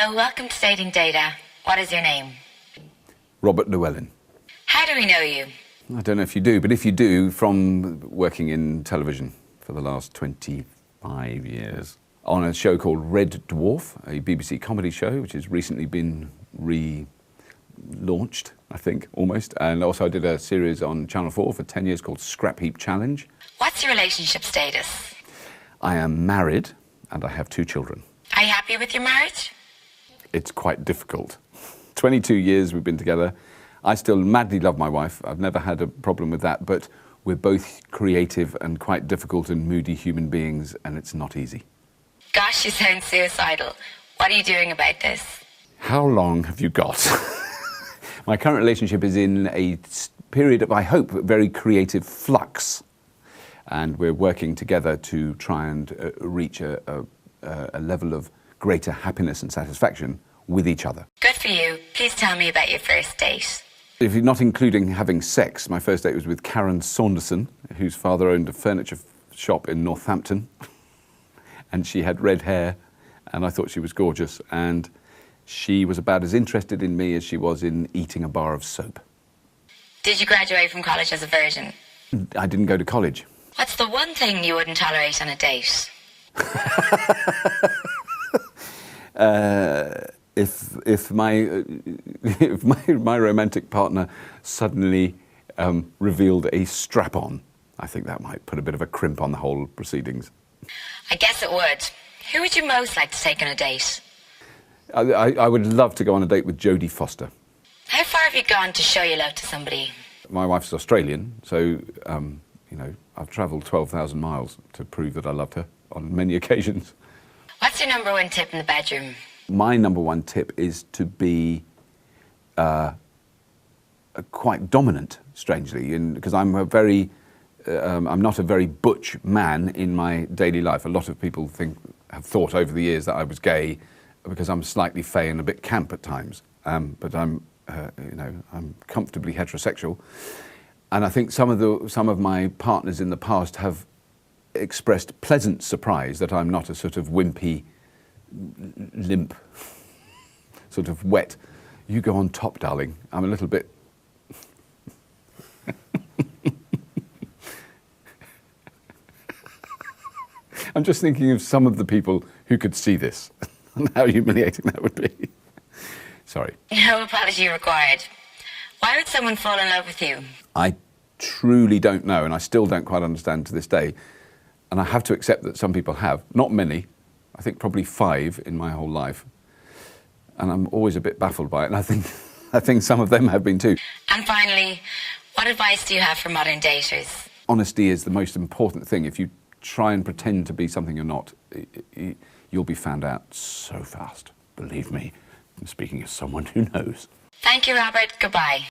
Hello, welcome to DatingData. What is your name? Robert Llewellyn. How do we know you? I don't know if you do, but if you do, from working in television for the last 25 years on a show called Red Dwarf, a BBC comedy show, which has recently been relaunched, I think, almost. And also I did a series on Channel 4 for 10 years called Scrapheap Challenge. What's your relationship status? I am married and I have 2 children. Are you happy with your marriage? It's quite difficult. 22 years we've been together. I still madly love my wife. I've never had a problem with that, but we're both creative and quite difficult and moody human beings, and it's not easy. Gosh, you sound suicidal. What are you doing about this? How long have you got? My current relationship is in a period of, I hope, very creative flux. And we're working together to try and reach a level of greater happiness and satisfaction with each other. Good for you. Please tell me about your first date. If you're not including having sex, my first date was with Karen Saunderson, whose father owned a furniture shop in Northampton. And she had red hair, and I thought she was gorgeous. And she was about as interested in me as she was in eating a bar of soap. Did you graduate from college as a virgin? I didn't go to college. What's the one thing you wouldn't tolerate on a date? If my romantic partner suddenly revealed a strap-on, I think that might put a bit of a crimp on the whole proceedings. I guess it would. Who would you most like to take on a date? I would love to go on a date with Jodie Foster. How far have you gone to show your love to somebody? My wife's Australian, so you know, I've travelled 12,000 miles to prove that I loved her on many occasions. What's your number one tip in the bedroom? My number one tip is to be quite dominant, strangely, because I'm not a very butch man in my daily life. A lot of people have thought over the years that I was gay because I'm slightly fey and a bit camp at times. But I'm comfortably heterosexual, and I think some of my partners in the past have expressed pleasant surprise that I'm not a sort of wimpy, limp, sort of wet. You go on top, darling. I'm a little bit. I'm just thinking of some of the people who could see this and how humiliating that would be. Sorry. No apology required. Why would someone fall in love with you? I truly don't know, and I still don't quite understand to this day. And I have to accept that some people have. Not many. I think probably 5 in my whole life. And I'm always a bit baffled by it, and I think some of them have been too. And finally, what advice do you have for modern daters? Honesty is the most important thing. If you try and pretend to be something you're not, you'll be found out so fast. Believe me, I'm speaking as someone who knows. Thank you, Robert. Goodbye.